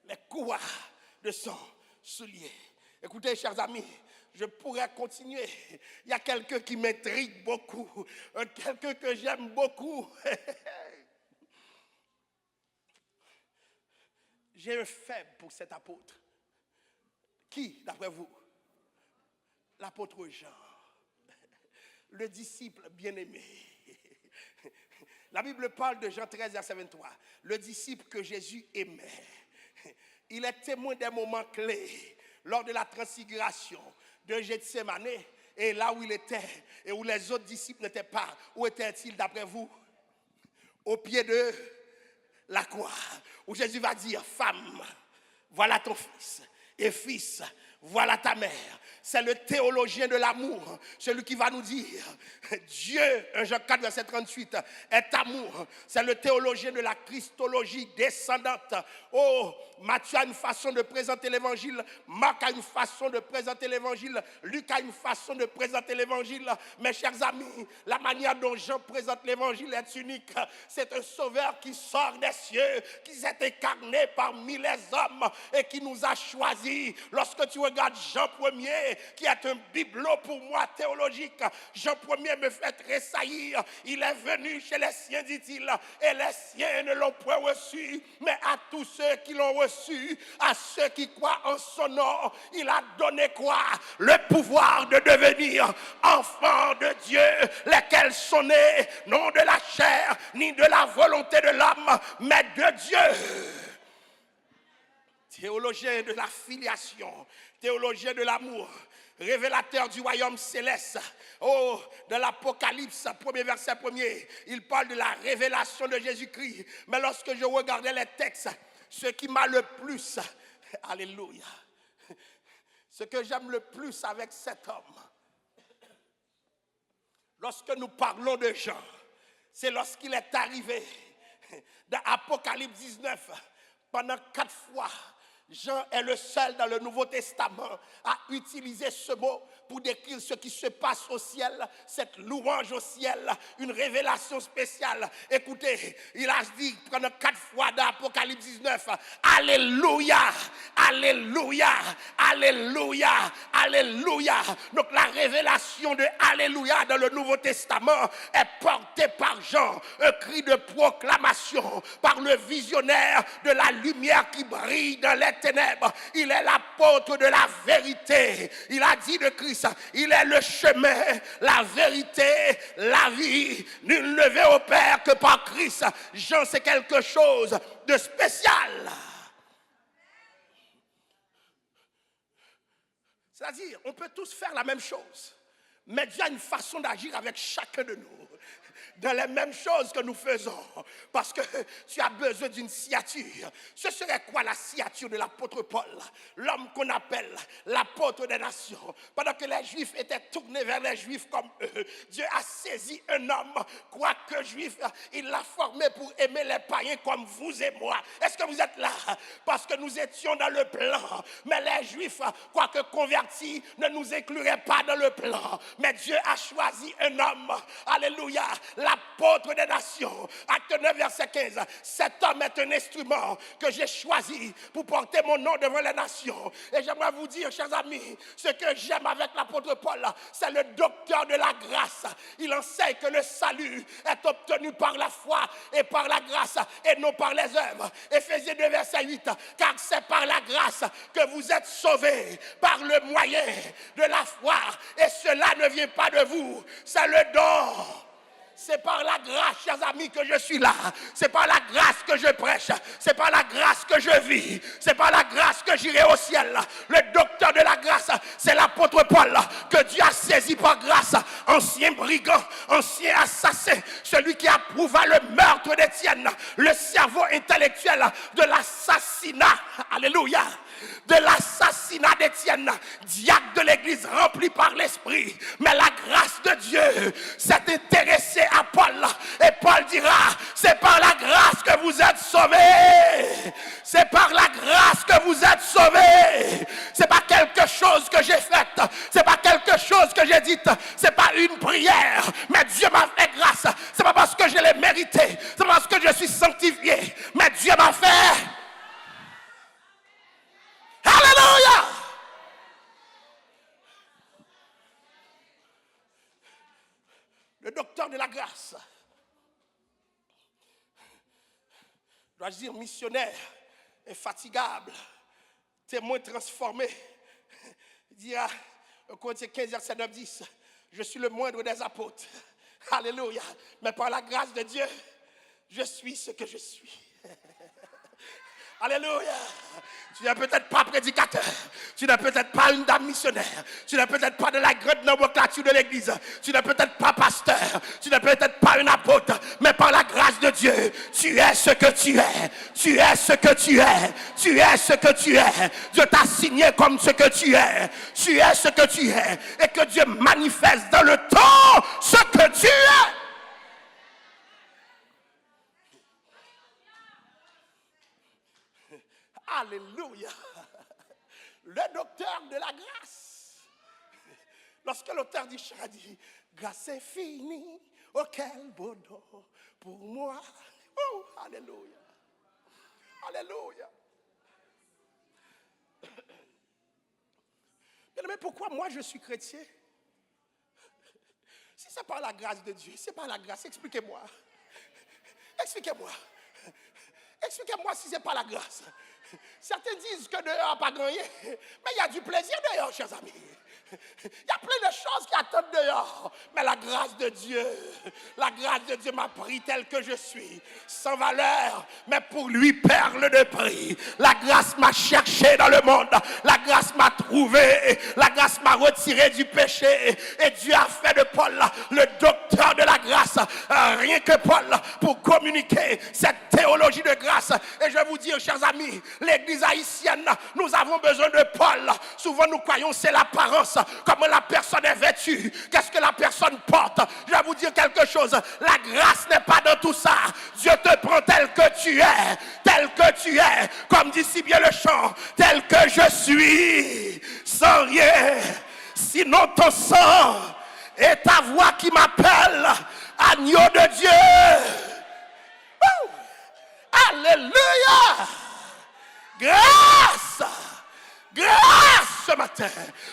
les couloirs de son soulier. Écoutez, chers amis, je pourrais continuer. Il y a quelqu'un qui m'intrigue beaucoup, quelqu'un que j'aime beaucoup. J'ai un faible pour cet apôtre. Qui, d'après vous? L'apôtre Jean, le disciple bien-aimé. La Bible parle de Jean 13, verset 23. Le disciple que Jésus aimait. Il est témoin des moments clés lors de la transfiguration de Gethsémane et là où il était et où les autres disciples n'étaient pas. Où étaient-ils d'après vous? Au pied de la croix, où Jésus va dire, femme, voilà ton fils. Et fils, voilà ta mère. C'est le théologien de l'amour, celui qui va nous dire Dieu, 1 Jean 4, verset 38, est amour. C'est le théologien de la christologie descendante. Oh, Matthieu a une façon de présenter l'évangile, Marc a une façon de présenter l'évangile, Luc a une façon de présenter l'évangile. Mes chers amis, la manière dont Jean présente l'évangile est unique. C'est un sauveur qui sort des cieux, qui s'est incarné parmi les hommes et qui nous a choisis. Lorsque tu regardes Jean 1er, qui est un bibelot pour moi théologique, Jean 1er me fait tressaillir. Il est venu chez les siens, dit-il, et les siens ne l'ont point reçu, mais à tous ceux qui l'ont reçu, à ceux qui croient en son nom, il a donné quoi? Le pouvoir de devenir enfants de Dieu, lesquels sont nés non de la chair, ni de la volonté de l'homme, mais de Dieu. Théologien de la filiation, théologien de l'amour, révélateur du royaume céleste. Oh, dans l'Apocalypse, premier verset premier, il parle de la révélation de Jésus-Christ. Mais lorsque je regardais les textes, ce qui m'a le plus, alléluia, ce que j'aime le plus avec cet homme, lorsque nous parlons de Jean, c'est lorsqu'il est arrivé dans Apocalypse 19, pendant 4 fois, Jean est le seul dans le Nouveau Testament à utiliser ce mot pour décrire ce qui se passe au ciel, cette louange au ciel, une révélation spéciale. Écoutez, il a dit pendant 4 fois dans Apocalypse 19, Alléluia, Alléluia, Alléluia, Alléluia. Donc la révélation de Alléluia dans le Nouveau Testament est portée par Jean, un cri de proclamation par le visionnaire de la lumière qui brille dans les ténèbres. Il est l'apôtre de la vérité. Il a dit de Christ, il est le chemin, la vérité, la vie. Nul ne vient au Père que par Christ. Jean, c'est quelque chose de spécial. C'est-à-dire, on peut tous faire la même chose, mais Dieu a une façon d'agir avec chacun de nous. Dans les mêmes choses que nous faisons, parce que tu as besoin d'une signature. Ce serait quoi la signature de l'apôtre Paul, l'homme qu'on appelle l'apôtre des nations? Pendant que les Juifs étaient tournés vers les Juifs comme eux, Dieu a saisi un homme, quoique juif, il l'a formé pour aimer les païens comme vous et moi. Est-ce que vous êtes là? Parce que nous étions dans le plan, mais les Juifs, quoique convertis, ne nous incluraient pas dans le plan. Mais Dieu a choisi un homme, alléluia, l'apôtre des nations. Acte 9, verset 15. Cet homme est un instrument que j'ai choisi pour porter mon nom devant les nations. Et j'aimerais vous dire, chers amis, ce que j'aime avec l'apôtre Paul, c'est le docteur de la grâce. Il enseigne que le salut est obtenu par la foi et par la grâce et non par les œuvres. Éphésiens 2, verset 8. Car c'est par la grâce que vous êtes sauvés, par le moyen de la foi. Et cela ne vient pas de vous, c'est le don C'est par la grâce, chers amis, que je suis là. C'est par la grâce que je prêche. C'est par la grâce que je vis. C'est par la grâce que j'irai au ciel. Le docteur de la grâce, c'est l'apôtre Paul que Dieu a saisi par grâce. Ancien brigand, ancien assassin, celui qui approuva le meurtre d'Étienne, le cerveau intellectuel de l'assassinat. Alléluia. De l'assassinat d'Étienne, diacre de l'église rempli par l'esprit. Mais la grâce de Dieu s'est intéressée à Paul. Et Paul dira, c'est par la grâce que vous êtes sauvés. C'est par la grâce que vous êtes sauvés. C'est pas quelque chose que j'ai fait. C'est pas quelque chose que j'ai dit. C'est pas une prière. Mais Dieu m'a fait grâce. C'est pas parce que je l'ai mérité. C'est pas parce que je suis sanctifié. Mais Dieu m'a fait. Alléluia! Le docteur de la grâce doit dire missionnaire, infatigable, témoin transformé. Il dira, au Corinthiens 15, verset 9, 10, je suis le moindre des apôtres. Alléluia. Mais par la grâce de Dieu, je suis ce que je suis. Alléluia. Tu n'es peut-être pas prédicateur. Tu n'es peut-être pas une dame missionnaire. Tu n'es peut-être pas de la grande nomenclature de l'église. Tu n'es peut-être pas pasteur. Tu n'es peut-être pas un apôtre. Mais par la grâce de Dieu, tu es ce que tu es. Tu es ce que tu es. Tu es ce que tu es. Dieu t'a signé comme ce que tu es. Tu es ce que tu es. Et que Dieu manifeste dans le temps ce que tu es. Alléluia. Le docteur de la grâce. Lorsque l'auteur du chant dit, grâce est finie, oh quel bonheur pour moi. Oh, alléluia. Alléluia. Mais pourquoi moi je suis chrétien? Si c'est par la grâce de Dieu, c'est par la grâce, expliquez-moi. Expliquez-moi. Expliquez-moi si c'est pas la grâce. Certains disent que dehors pas gagné, mais il y a du plaisir dehors, chers amis. Il y a plein de choses qui attendent dehors. Mais la grâce de Dieu m'a pris tel que je suis, sans valeur, mais pour lui perle de prix. La grâce m'a cherché dans le monde. La grâce m'a trouvé. La grâce m'a retiré du péché. Et Dieu a fait de Paul le docteur de la grâce. Rien que Paul pour communiquer cette théologie de grâce. Et je vais vous dire, chers amis, l'église haïtienne, nous avons besoin de Paul. Souvent nous croyons c'est l'apparence. Comment la personne est vêtue, qu'est-ce que la personne porte. Je vais vous dire quelque chose, la grâce n'est pas dans tout ça. Dieu te prend tel que tu es, comme dit si bien le chant, tel que je suis, sans rien, sinon ton sang et ta voix qui m'appelle, agneau de Dieu. Alléluia. Grâce ce matin.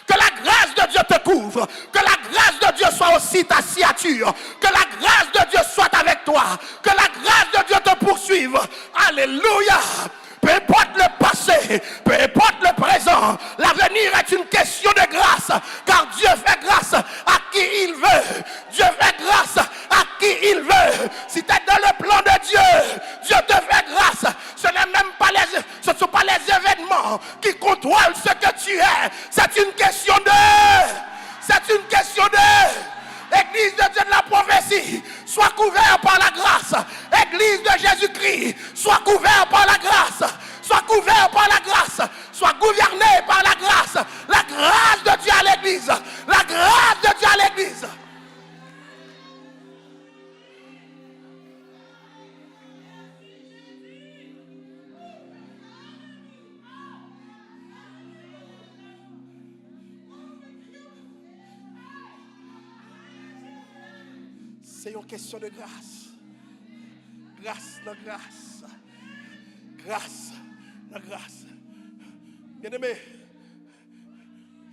Que la grâce de Dieu te couvre. Que la grâce de Dieu soit aussi ta signature. Que la grâce de Dieu soit avec toi. Que la grâce de Dieu te poursuive. Alléluia. Peu importe le passé, peu importe le présent, l'avenir est une question de grâce. Car Dieu fait grâce à qui il veut. Dieu fait grâce à qui il veut. Si tu es dans le plan de Dieu, Dieu te fait grâce. Ce ne sont pas les événements qui contrôlent ce que tu es. C'est une question de Église de Dieu de la prophétie, sois couvert par la grâce. Église de Jésus-Christ, sois couvert par la grâce. Sois couvert par la grâce. Sois gouverné par la grâce. La grâce de Dieu à l'église. La grâce de Dieu à l'église. C'est une question de grâce. Grâce dans grâce. Grâce dans grâce. Bien-aimé,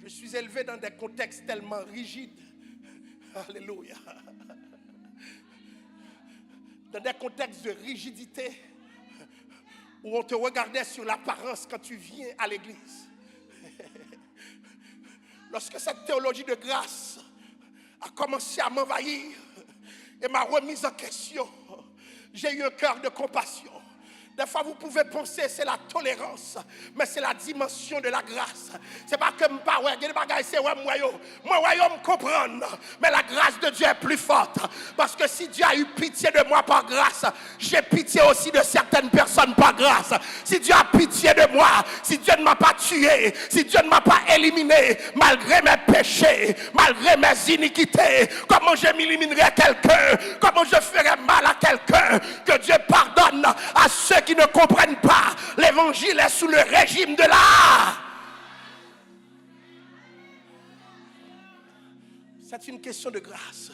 je suis élevé dans des contextes tellement rigides. Alléluia. Dans des contextes de rigidité où on te regardait sur l'apparence quand tu viens à l'église. Lorsque cette théologie de grâce a commencé à m'envahir, et m'a remise en question. J'ai eu un cœur de compassion. Des fois, vous pouvez penser c'est la tolérance, mais c'est la dimension de la grâce. C'est pas que je ne pas ouais, c'est ouais, moi, me comprendre, mais la grâce de Dieu est plus forte. Parce que si Dieu a eu pitié de moi par grâce, j'ai pitié aussi de certaines personnes par grâce. Si Dieu a pitié de moi, si Dieu ne m'a pas tué, si Dieu ne m'a pas éliminé, malgré mes péchés, malgré mes iniquités, comment je m'éliminerai quelqu'un, comment je ferai mal à quelqu'un, que Dieu pardonne à ceux qui ne comprennent pas. L'évangile est sous le régime de l'art. C'est une question de grâce.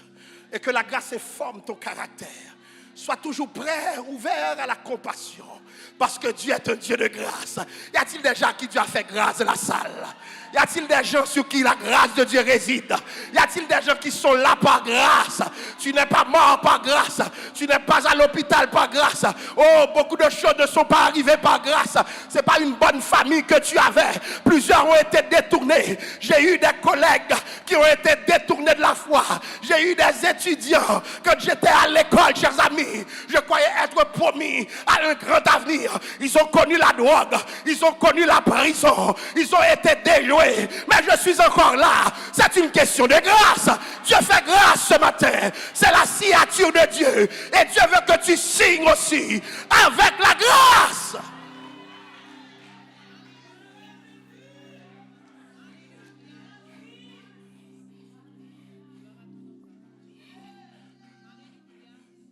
Et que la grâce forme ton caractère. Sois toujours prêt, ouvert à la compassion. Parce que Dieu est un Dieu de grâce. Y a-t-il des gens qui Dieu a fait grâce dans la salle? Y a-t-il des gens sur qui la grâce de Dieu réside? Y a-t-il des gens qui sont là par grâce? Tu n'es pas mort par grâce. Tu n'es pas à l'hôpital par grâce. Oh, beaucoup de choses ne sont pas arrivées par grâce. Ce n'est pas une bonne famille que tu avais. Plusieurs ont été détournés. J'ai eu des collègues qui ont été détournés de la foi. J'ai eu des étudiants. Quand j'étais à l'école, chers amis, je croyais être promis à un grand avenir. Ils ont connu la drogue. Ils ont connu la prison. Ils ont été déjoués. Mais je suis encore là. C'est une question de grâce. Dieu fait grâce ce matin. C'est la signature de Dieu. Et Dieu veut que tu signes aussi avec la grâce.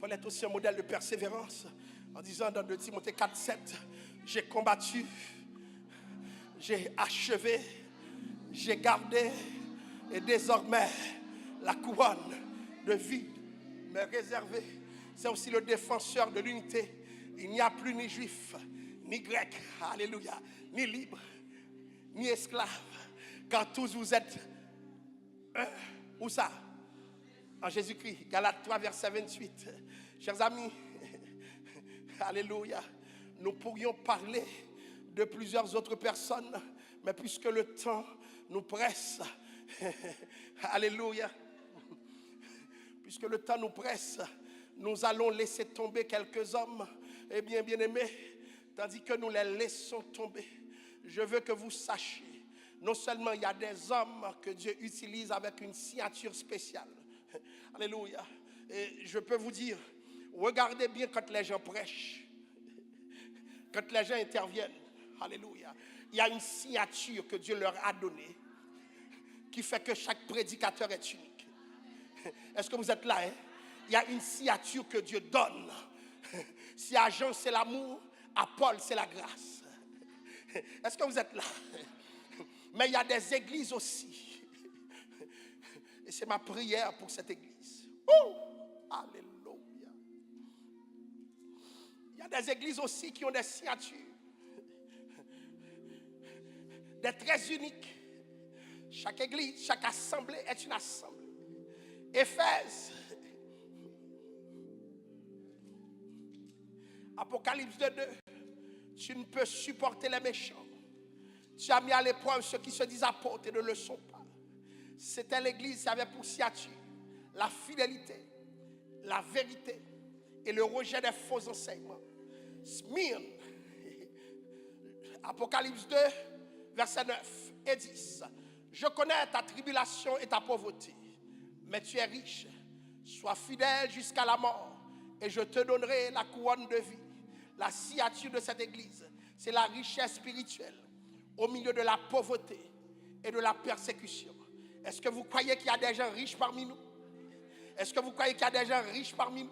Paul est aussi un modèle de persévérance en disant dans 2 Timothée 4:7, j'ai combattu, j'ai achevé, j'ai gardé et désormais la couronne de vie m'est réservée. C'est aussi le défenseur de l'unité. Il n'y a plus ni juif, ni grec, alléluia, ni libre, ni esclave, car tous vous êtes un. Où ça? En Jésus-Christ. Galates 3, verset 28. Chers amis, alléluia, nous pourrions parler de plusieurs autres personnes, mais puisque le temps nous presse, alléluia, puisque le temps nous presse, nous allons laisser tomber quelques hommes, et bien aimés, tandis que nous les laissons tomber. Je veux que vous sachiez, non seulement il y a des hommes que Dieu utilise avec une signature spéciale, alléluia, et je peux vous dire, regardez bien quand les gens prêchent, quand les gens interviennent, alléluia, il y a une signature que Dieu leur a donnée qui fait que chaque prédicateur est unique. Est-ce que vous êtes là? Il y a une signature que Dieu donne. Si à Jean c'est l'amour, à Paul c'est la grâce. Est-ce que vous êtes là? Mais il y a des églises aussi. Et c'est ma prière pour cette église. Oh, alléluia. Il y a des églises aussi qui ont des signatures. Des très uniques. Chaque église, chaque assemblée est une assemblée. Éphèse, Apocalypse 2, tu ne peux supporter les méchants. Tu as mis à l'épreuve ceux qui se disent apôtres et ne le sont pas. C'était l'église qui avait pour signature la fidélité, la vérité et le rejet des faux enseignements. Smyrne, Apocalypse 2, verset 9 et 10. Je connais ta tribulation et ta pauvreté, mais tu es riche. Sois fidèle jusqu'à la mort et je te donnerai la couronne de vie. La signature de cette église, c'est la richesse spirituelle au milieu de la pauvreté et de la persécution. Est-ce que vous croyez qu'il y a des gens riches parmi nous? Est-ce que vous croyez qu'il y a des gens riches parmi nous?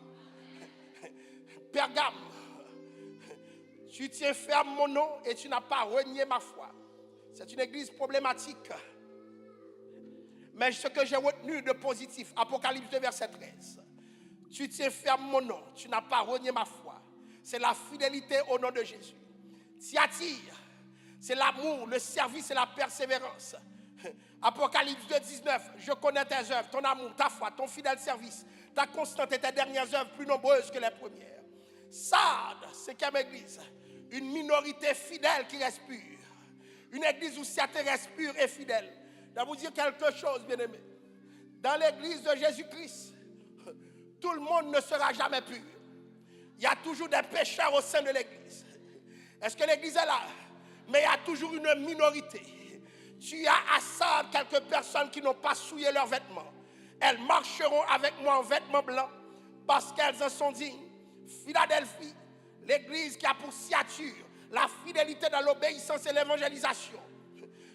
Pergame, tu tiens ferme mon nom et tu n'as pas renié ma foi. C'est une église problématique. Mais ce que j'ai retenu de positif, Apocalypse 2, verset 13. Tu tiens ferme mon nom, tu n'as pas renié ma foi. C'est la fidélité au nom de Jésus. Thyatire, c'est l'amour, le service et la persévérance. Apocalypse 2, 19. Je connais tes œuvres, ton amour, ta foi, ton fidèle service, ta constante et tes dernières œuvres plus nombreuses que les premières. Sardes, c'est quelle église? Une minorité fidèle qui reste pure. Une église où certains restent purs et fidèles. Je vais vous dire quelque chose, bien-aimés. Dans l'église de Jésus-Christ, Tout le monde ne sera jamais pur. Il y a toujours des pécheurs au sein de l'église. Est-ce que l'église est là? Mais il y a toujours une minorité. Tu as à ça quelques personnes qui n'ont pas souillé leurs vêtements. Elles marcheront avec moi en vêtements blancs parce qu'elles en sont dignes. Philadelphie, l'église qui a pour signature la fidélité dans l'obéissance et l'évangélisation.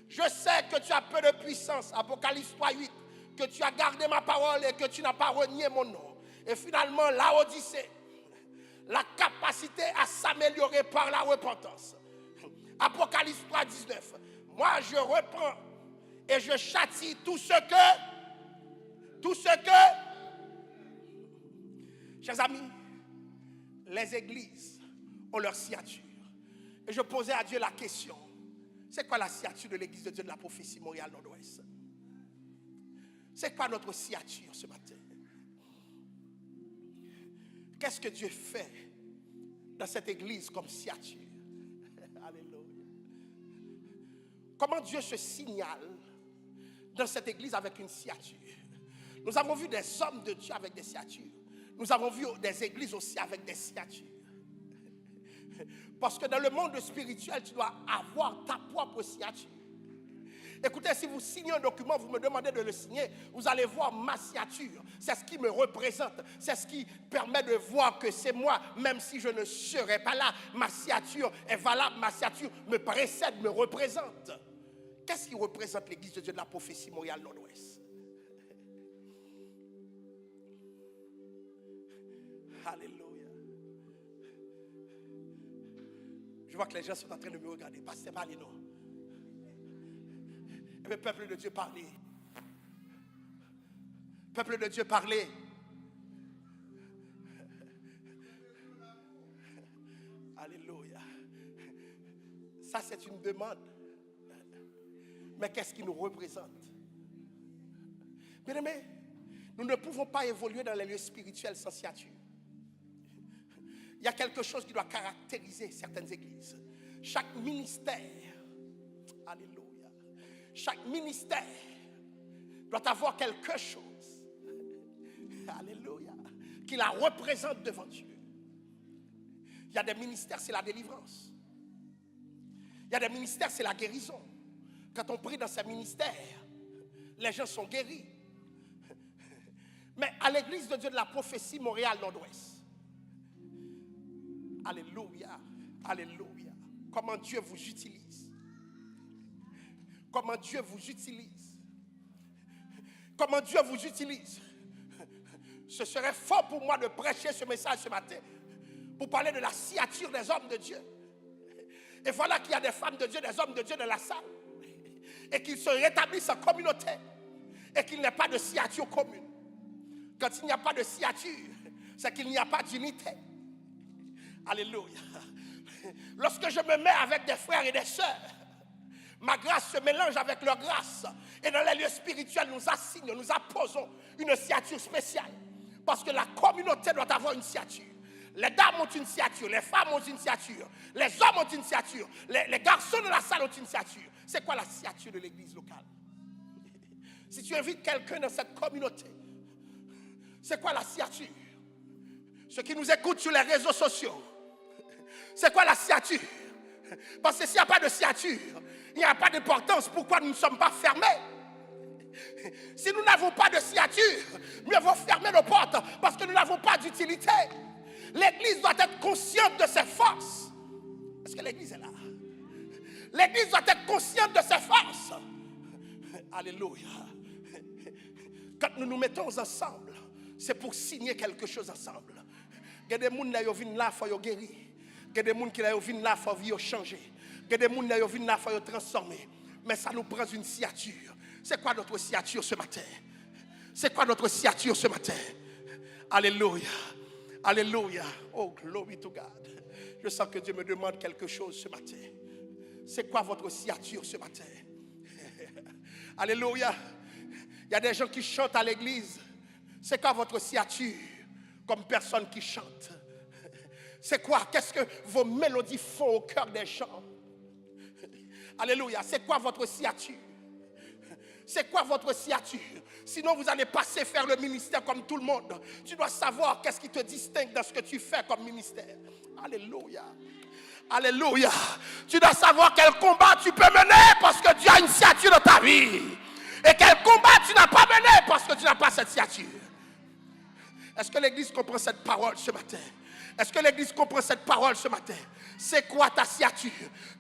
Je sais que tu as peu de puissance, Apocalypse 3:8, que tu as gardé ma parole et que tu n'as pas renié mon nom. Et finalement, Laodicée, la capacité à s'améliorer par la repentance. Apocalypse 3:19, moi je reprends et je châtie tout ce que, chers amis, les églises ont leur signature. Et je posais à Dieu la question, c'est quoi la signature de l'église de Dieu de la prophétie Montréal Nord-Ouest? C'est quoi notre signature ce matin? Qu'est-ce que Dieu fait dans cette église comme signature? Alléluia. Comment Dieu se signale dans cette église avec une signature? Nous avons vu des hommes de Dieu avec des signatures. Nous avons vu des églises aussi avec des signatures. Parce que dans le monde spirituel, tu dois avoir ta propre signature. Écoutez, si vous signez un document, vous me demandez de le signer, vous allez voir ma signature. C'est ce qui me représente. C'est ce qui permet de voir que c'est moi, même si je ne serai pas là. Ma signature est valable, ma signature me précède, me représente. Qu'est-ce qui représente l'église de Dieu de la prophétie Montréal Nord-Ouest? Alléluia. Je vois que les gens sont en train de me regarder. Pasteur, parlez-nous. Mais peuple de Dieu, parlez. Peuple de Dieu, parlez. Alléluia. Ça, c'est une demande. Mais qu'est-ce qui nous représente? Bien aimés, nous ne pouvons pas évoluer dans les lieux spirituels sans signature. Il y a quelque chose qui doit caractériser certaines églises. Chaque ministère, alléluia, chaque ministère doit avoir quelque chose, alléluia, qui la représente devant Dieu. Il y a des ministères, c'est la délivrance. Il y a des ministères, c'est la guérison. Quand on prie dans ces ministères, les gens sont guéris. Mais à l'église de Dieu de la prophétie Montréal Nord-Ouest, alléluia, alléluia. Comment Dieu vous utilise. Comment Dieu vous utilise. Comment Dieu vous utilise. Ce serait fort pour moi de prêcher ce message ce matin pour parler de la signature des hommes de Dieu. Et voilà qu'il y a des femmes de Dieu, des hommes de Dieu dans la salle et qu'ils se rétablissent en communauté et qu'il n'y a pas de signature commune. Quand il n'y a pas de signature, c'est qu'il n'y a pas d'unité. Alléluia. Lorsque je me mets avec des frères et des sœurs, ma grâce se mélange avec leur grâce. Et dans les lieux spirituels, nous assignons, nous apposons une signature spéciale. Parce que la communauté doit avoir une signature. Les dames ont une signature, les femmes ont une signature, les hommes ont une signature, les garçons de la salle ont une signature. C'est quoi la signature de l'église locale? Si tu invites quelqu'un dans cette communauté, c'est quoi la signature? Ceux qui nous écoutent sur les réseaux sociaux, c'est quoi la signature? Parce que s'il n'y a pas de signature, il n'y a pas d'importance. Pourquoi nous ne sommes pas fermés? Si nous n'avons pas de signature, mieux vaut fermer nos portes parce que nous n'avons pas d'utilité. L'église doit être consciente de ses forces. Est-ce que l'église est là? L'église doit être consciente de ses forces. Alléluia. Quand nous nous mettons ensemble, c'est pour signer quelque chose ensemble. Il y a des gens qui viennent là pour guérir. Il y a des gens qui viennent là pour changer. Il y a des gens qui viennent là pour transformer. Mais ça nous prend une signature. C'est quoi notre signature ce matin? C'est quoi notre signature ce matin? Alléluia. Alléluia. Oh, glory to God. Je sens que Dieu me demande quelque chose ce matin. C'est quoi votre signature ce matin? Alléluia. Il y a des gens qui chantent à l'église. C'est quoi votre signature comme personne qui chante? C'est quoi? Qu'est-ce que vos mélodies font au cœur des gens? Alléluia. C'est quoi votre signature? C'est quoi votre signature? Sinon, vous allez passer faire le ministère comme tout le monde. Tu dois savoir qu'est-ce qui te distingue dans ce que tu fais comme ministère. Alléluia. Alléluia. Tu dois savoir quel combat tu peux mener parce que tu as une signature dans ta vie. Et quel combat tu n'as pas mené parce que tu n'as pas cette signature. Est-ce que l'église comprend cette parole ce matin? Est-ce que l'église comprend cette parole ce matin? C'est quoi ta signature?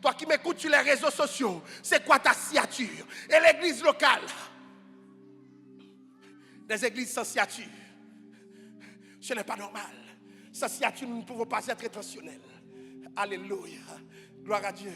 Toi qui m'écoutes sur les réseaux sociaux, c'est quoi ta signature? Et l'église locale? Des églises sans signature, ce n'est pas normal. Sans signature, nous ne pouvons pas être intentionnels. Alléluia. Gloire à Dieu.